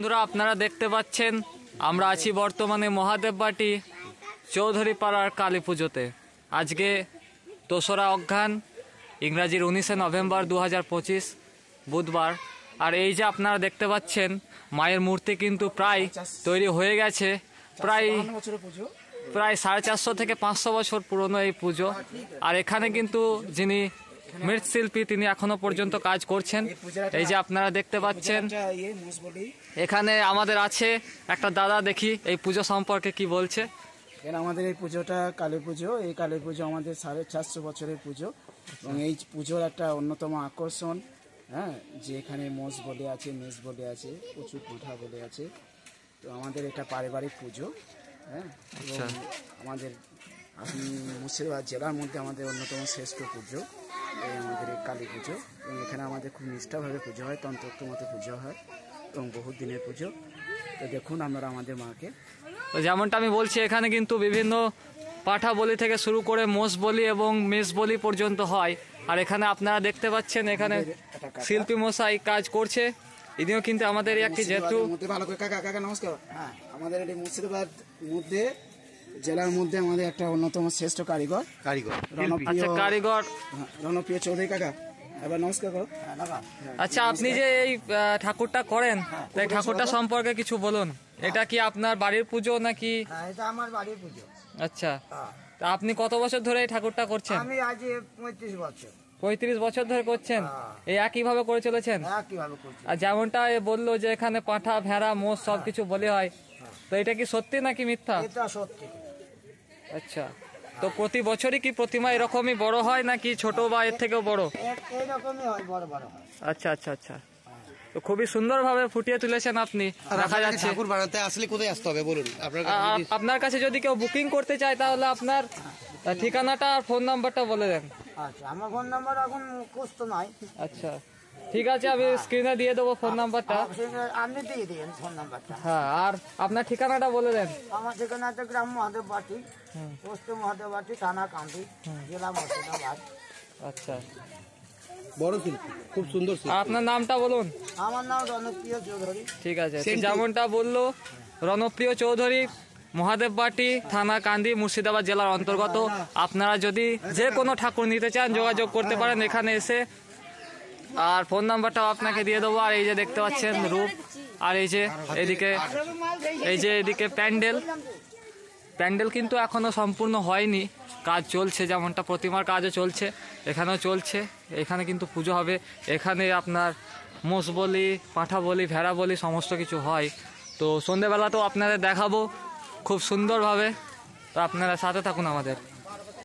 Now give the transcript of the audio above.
বন্ধুরা আপনারা দেখতে পাচ্ছেন আমরা আছি বর্তমানে মহাদেববাটি চৌধুরী পাড়ার কালী পুজোতে। আজকে 2রা অঘ্রান ইংরাজির 19শে নভেম্বর 2025 বুধবার। আর এই যে আপনারা দেখতে পাচ্ছেন মায়ের মূর্তি কিন্তু প্রায় তৈরি হয়ে গেছে। প্রায় 450 থেকে 500 বছর পুরনো এই পুজো। আর এখানে কিন্তু যিনি মৃৎশিল্পী তিনি এখনো পর্যন্ত কাজ করছেন। এই যে আপনারা দেখতে পাচ্ছেন এখানে আমাদের আছে একটা দাদা, দেখি এই পুজো সম্পর্কে কি বলছে। আমাদের এই পুজোটা কালী পুজো। এই কালী পুজো আমাদের 450 বছরের পুজো এবং এই পুজোর একটা অন্যতম আকর্ষণ, হ্যাঁ, যে এখানে মোষ বলে আছে, মেষ বলে আছে, প্রচুর পিঠা বলে আছে। তো আমাদের এটা পারিবারিক পুজো, হ্যাঁ। আমাদের মুর্শিদাবাদ জেলার মধ্যে আমাদের অন্যতম শ্রেষ্ঠ পুজো এই আমাদের এই কালী পুজো। এবং এখানে আমাদের খুব নিষ্ঠাভাবে পুজো হয়, তন্ত্রোক্ত মতো পুজো হয় এবং বহু দিনের পুজো। তো দেখুন আপনারা আমাদের মাকে। তো যেমনটা আমি বলছি এখানে কিন্তু বিভিন্ন পাঠা বলি থেকে শুরু করে মোষ বলি এবং মেষ বলি পর্যন্ত হয়। আর এখানে আপনারা দেখতে পাচ্ছেন এখানে শিল্পী মশাই কাজ করছে। ইনিও কিন্তু আমাদের একটি যেহেতু ভালো করে কাকা নমস্কার। হ্যাঁ, আমাদের এই মুর্শিদাবাদ মধ্যে জেলার মধ্যে আমাদের একটা অন্যতম শ্রেষ্ঠ কারিগর রণপ্রিয় চৌধুরী কাকা। এবার নমস্কার করো। আচ্ছা, আপনি যে এই ঠাকুরটা করেন, তাই ঠাকুরটা সম্পর্কে কিছু বলুন। এটা কি আপনার বাড়ির পুজো নাকি? এটা আমার বাড়ির পুজো। আচ্ছা, তা আপনি কত বছর ধরে এই ঠাকুরটা করছেন? আমি আজ 35 বছর। 35 বছর ধরে করছেন? এই একইভাবে করে চলেছেন? একইভাবে করছি। আর যেমনটা বললো যে এখানে পাঁঠা, ভেড়া, মোষ সবকিছু বলি হয়, তো এটা কি সত্যি নাকি মিথ্যা? এটা সত্যি। আচ্ছা, তো প্রতি বছরই কি প্রতিমা এরকমই বড় হয় নাকি ছোট বা এর থেকেও বড়? এরকমই হয়, বড় বড় হয়। আচ্ছা আচ্ছা আচ্ছা, তো খুবই সুন্দরভাবে ফুটিয়ে তুলেছেন আপনি, দেখা যাচ্ছে। ঠাকুর বানাতে আসলে কোথায় আসতে হবে বলুন? আপনার কাছে যদি কেউ বুকিং করতে চায় তাহলে আপনার ঠিকানাটা আর ফোন নাম্বারটা বলে দেন। আচ্ছা, আমার ফোন নাম্বার এখন মুখস্থ নাই। আচ্ছা, ঠিক আছে, আমি স্ক্রিনে দিয়ে দেবো ফোন নাম্বারটা। আপনি দিয়ে দিন ফোন নাম্বারটা। হ্যাঁ, আর আপনার ঠিকানাটা বলে দেন। আমার ঠিকানা আছে গ্রাম মহাদেববাটি, পোস্ট মহাদেববাটি, থানা কান্দি, জেলা মুর্শিদাবাদ। আচ্ছা, বড় শিল্পী, খুব সুন্দর শিল্পী। আপনার নামটা বলুন। আমার নাম রণপ্রিয় চৌধুরী। ঠিক আছে, যেমনটা বললো রণপ্রিয় চৌধুরী, মহাদেববাটি, থানা কান্দি, মুর্শিদাবাদ জেলার অন্তর্গত। আপনারা যদি যে কোনো ঠাকুর নিতে চান যোগাযোগ করতে পারেন এখানে এসে। আর ফোন নাম্বারটাও আপনাকে দিয়ে দেবো। আর এই যে দেখতে পাচ্ছেন রূপ, আর এই যে এদিকে প্যান্ডেল কিন্তু এখনো সম্পূর্ণ হয়নি, কাজ চলছে। যেমনটা প্রতিমার কাজও চলছে, এখানেও চলছে। এখানে কিন্তু পুজো হবে। এখানে আপনার মোষ বলি, পাঁঠা বলি, ভেড়া বলি সমস্ত কিছু হয়। তো সন্ধেবেলাতেও আপনাদের দেখাবো খুব সুন্দরভাবে। তো আপনারা সাথে থাকুন আমাদের।